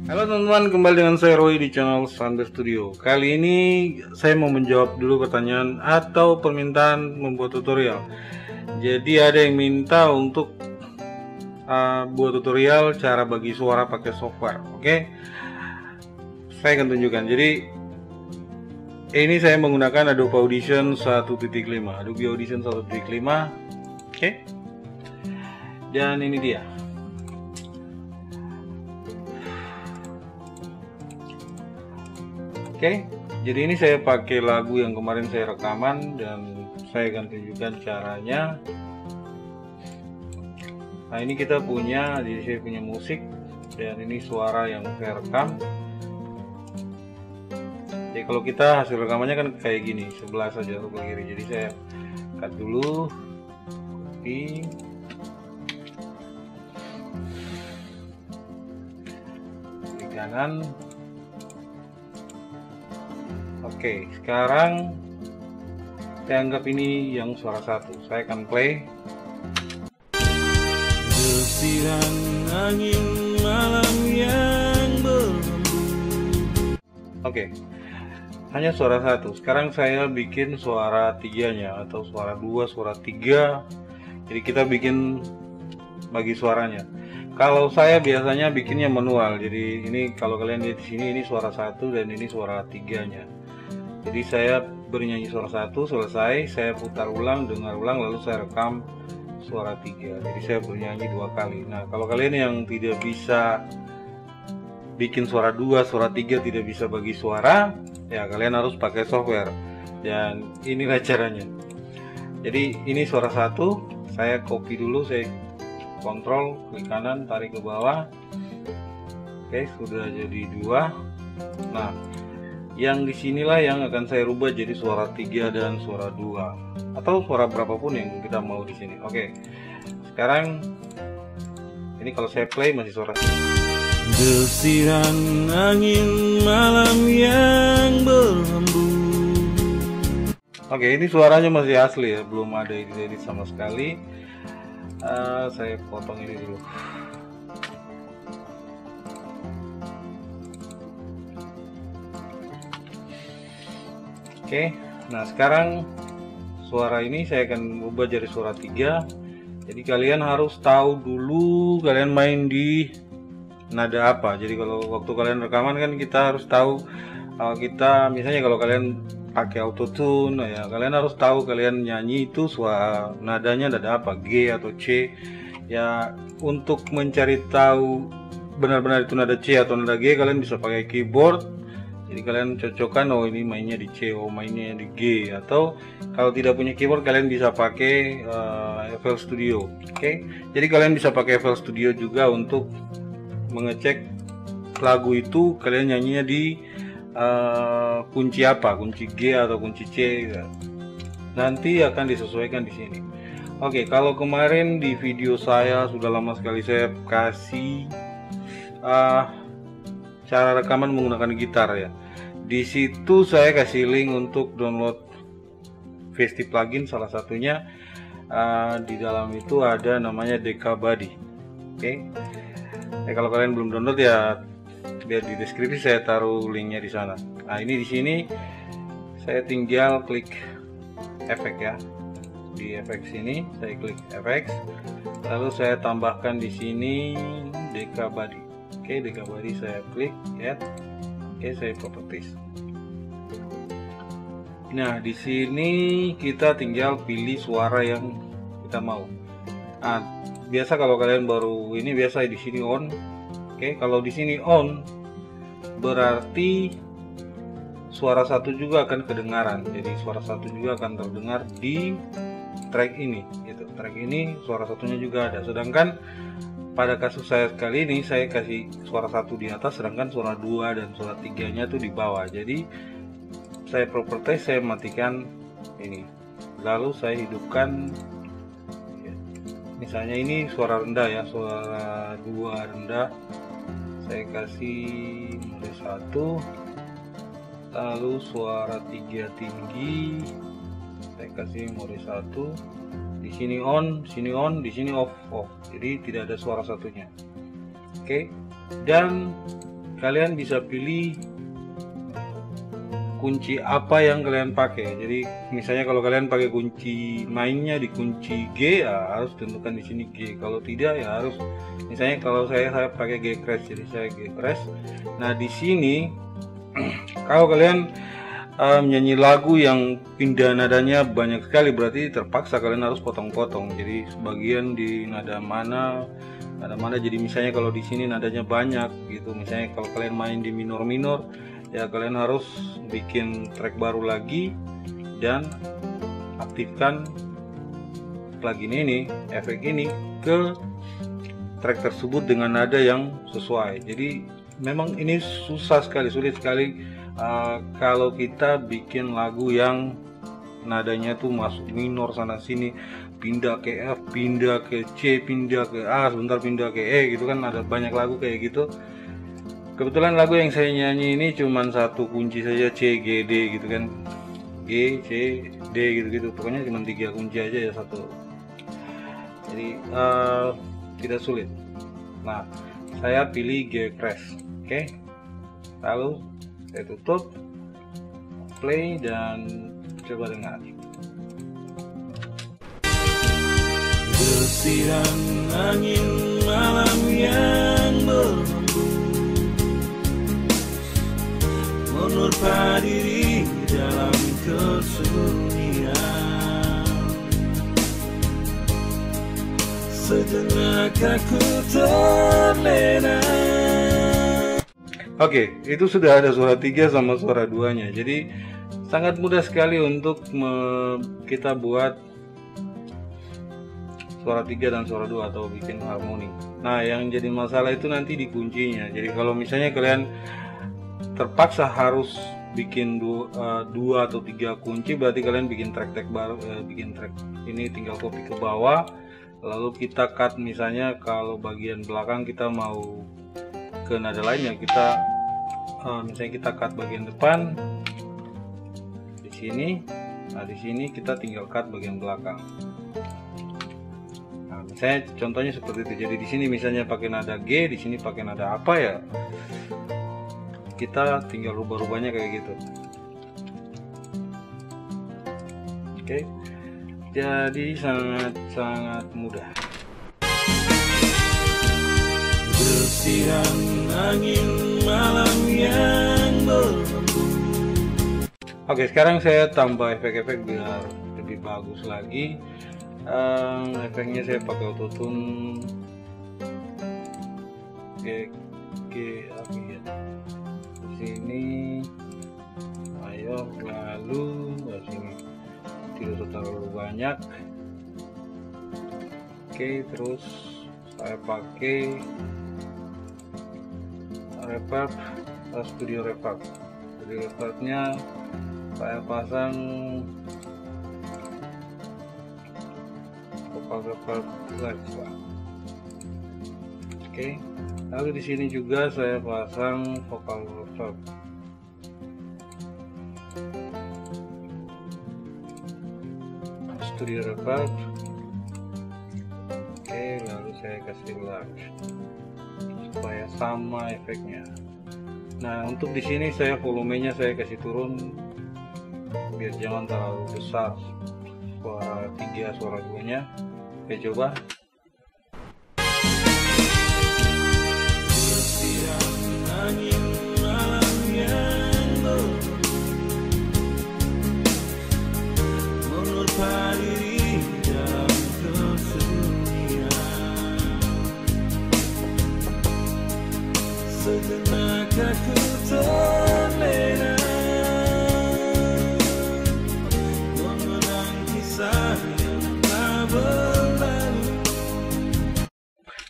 Halo teman-teman, kembali dengan saya Roy di channel Sunday Studio. Kali ini saya mau menjawab dulu pertanyaan atau permintaan membuat tutorial. Jadi ada yang minta untuk buat tutorial cara bagi suara pakai software. Oke, saya akan tunjukkan. Jadi ini saya menggunakan Adobe Audition 1.5, Adobe Audition 1.5. Oke, dan ini dia. Oke, jadi ini saya pakai lagu yang kemarin saya rekaman dan saya akan tunjukkan caranya. Nah, ini kita punya, jadi saya punya musik dan ini suara yang saya rekam. Jadi kalau kita hasil rekamannya kan kayak gini, sebelah saja sebelah kiri. Jadi saya cut dulu, copy, klik kanan. Oke, sekarang saya anggap ini yang suara satu. Saya akan play. Desiran angin malam yang berembun. Oke, hanya suara satu. Sekarang saya bikin suara tiganya atau suara dua, suara tiga. Jadi kita bikin bagi suaranya. Kalau saya biasanya bikinnya manual. Jadi ini kalau kalian lihat di sini, ini suara satu dan ini suara tiganya. Jadi saya bernyanyi suara satu, selesai, saya putar ulang, dengar ulang, lalu saya rekam suara tiga. Jadi saya bernyanyi dua kali. Nah, kalau kalian yang tidak bisa bikin suara dua, suara tiga, tidak bisa bagi suara, ya kalian harus pakai software. Dan inilah caranya. Jadi ini suara satu, saya copy dulu, saya kontrol, klik kanan, tarik ke bawah. Oke, sudah jadi dua. Nah, yang disinilah yang akan saya rubah jadi suara 3 dan suara 2 atau suara berapapun yang kita mau di sini. Oke, sekarang ini kalau saya play masih suara desiran angin malam yang berembun. Oke, ini suaranya masih asli ya, belum ada edit sama sekali. Saya potong ini dulu. Oke, nah sekarang suara ini saya akan ubah jadi suara 3. Jadi kalian harus tahu dulu kalian main di nada apa. Jadi kalau waktu kalian rekaman kan kita harus tahu kita misalnya kalau kalian pakai autotune ya kalian harus tahu kalian nyanyi itu suara nadanya nada apa, G atau C. Ya untuk mencari tahu benar-benar itu nada C atau nada G kalian bisa pakai keyboard. Jadi kalian cocokkan, oh ini mainnya di C, oh mainnya di G. Atau kalau tidak punya keyboard kalian bisa pakai FL Studio. Oke, jadi kalian bisa pakai FL Studio juga untuk mengecek lagu itu kalian nyanyinya di kunci apa, kunci G atau kunci C. Nanti akan disesuaikan di sini. Oke, kalau kemarin di video saya sudah lama sekali saya kasih cara rekaman menggunakan gitar ya. Di situ saya kasih link untuk download VST plugin, salah satunya di dalam itu ada namanya Dekabody. Oke. Kalau kalian belum download ya biar di deskripsi saya taruh linknya di sana. Nah, ini di sini saya tinggal klik efek ya. Di efek sini saya klik efek. Lalu saya tambahkan di sini Dekabody. Oke, Dekabody saya klik ya. Oke, saya properties. Nah, di sini kita tinggal pilih suara yang kita mau. Nah, biasa kalau kalian baru ini biasa di sini on. Oke, kalau di sini on berarti suara satu juga akan kedengaran. Jadi suara satu juga akan terdengar di track ini gitu. Track ini suara satunya juga ada. Sedangkan pada kasus saya kali ini saya kasih suara satu di atas sedangkan suara 2 dan suara 3-nya tuh di bawah. Jadi saya properties, saya matikan ini. Lalu saya hidupkan ya. Misalnya ini suara rendah ya, suara 2 rendah. Saya kasih mode 1. Lalu suara 3 tinggi. Saya kasih mode 1. Di sini on, di sini off. Jadi tidak ada suara satunya. Oke. Dan kalian bisa pilih kunci apa yang kalian pakai. Jadi misalnya kalau kalian pakai kunci mainnya di kunci G, ya harus tentukan di sini G. Kalau tidak ya harus, misalnya kalau saya pakai G crash, jadi saya G crash. Nah di sini kalau kalian menyanyi lagu yang pindah nadanya banyak sekali, berarti terpaksa kalian harus potong-potong. Jadi sebagian di nada mana, jadi misalnya kalau di sini nadanya banyak gitu, misalnya kalau kalian main di minor-minor, ya kalian harus bikin track baru lagi dan aktifkan plugin ini, efek ini ke track tersebut dengan nada yang sesuai. Jadi memang ini sulit sekali kalau kita bikin lagu yang nadanya tuh masuk minor sana sini, pindah ke F, pindah ke C, pindah ke A, sebentar pindah ke E gitu kan, ada banyak lagu kayak gitu. Kebetulan lagu yang saya nyanyi ini cuman satu kunci saja, C, G, D gitu kan, G, C, D gitu-gitu, pokoknya cuma 3 kunci aja ya satu. Jadi tidak sulit. Nah saya pilih G crash, oke. Lalu saya tutup, play dan coba dengar. Desiran angin malam yang berhembus menerpa diri dalam kesunyian. Sejenak aku terlena. Oke, itu sudah ada suara 3 sama suara 2-nya. Jadi sangat mudah sekali untuk kita buat suara 3 dan suara 2 atau bikin harmoni. Nah, yang jadi masalah itu nanti di kuncinya. Jadi kalau misalnya kalian terpaksa harus bikin 2 atau 3 kunci, berarti kalian bikin track baru, bikin track ini tinggal copy ke bawah, lalu kita cut. Misalnya kalau bagian belakang kita mau ke nada lainnya, kita misalnya kita cut bagian depan di sini. Nah di sini kita tinggal cut bagian belakang. Nah misalnya contohnya seperti itu. Jadi di sini misalnya pakai nada G, di sini pakai nada apa ya, kita tinggal rubah-rubahnya kayak gitu. Oke, jadi sangat mudah. Desiran angin malam yang berhembus. Oke, sekarang saya tambah efek-efek biar lebih bagus lagi. Efeknya saya pakai autotune G apa ya, di sini. Ayo, lalu di sini tidak terlalu banyak. Oke, terus saya pakai reverb, studio reverb. Jadi reverbnya saya pasang vokal reverb live. Oke, lalu di sini juga saya pasang vokal reverb. Studio reverb. Oke, lalu saya kasih large supaya sama efeknya. Nah untuk di sini saya volumenya saya kasih turun biar jangan terlalu besar suara 3 suara 2 nya. Oke, coba. Sejenak aku terlena mengenang kisah yang tak berlalu.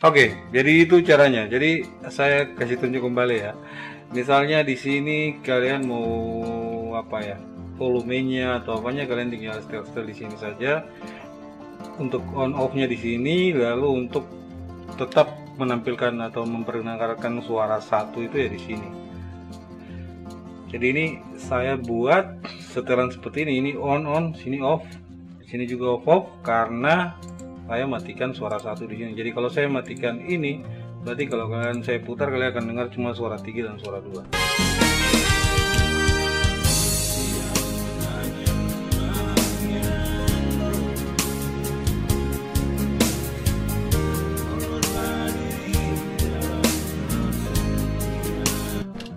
Oke, jadi itu caranya. Jadi saya kasih tunjuk kembali ya. Misalnya di sini kalian mau apa ya, volumenya atau apanya, kalian tinggal setel di sini saja. Untuk on off-nya di sini, lalu untuk tetap menampilkan atau memperdengarkan suara 1 itu ya di sini. Jadi ini saya buat setelan seperti ini on, sini off, sini juga off karena saya matikan suara 1 di sini. Jadi kalau saya matikan ini, Berarti kalau kalian saya putar, kalian akan dengar cuma suara 3 dan suara 2.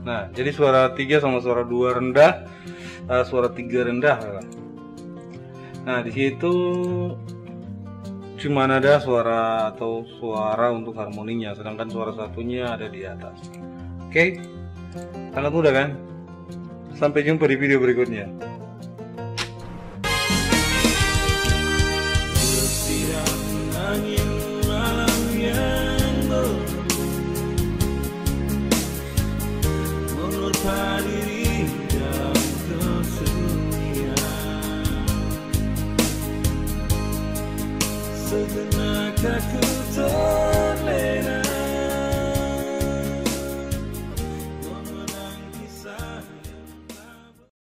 Nah, jadi suara 3 sama suara 2 rendah, suara 3 rendah. Nah, di situ cuma ada suara atau suara untuk harmoninya, sedangkan suara satunya ada di atas. Oke? Sangat mudah kan? Sampai jumpa di video berikutnya.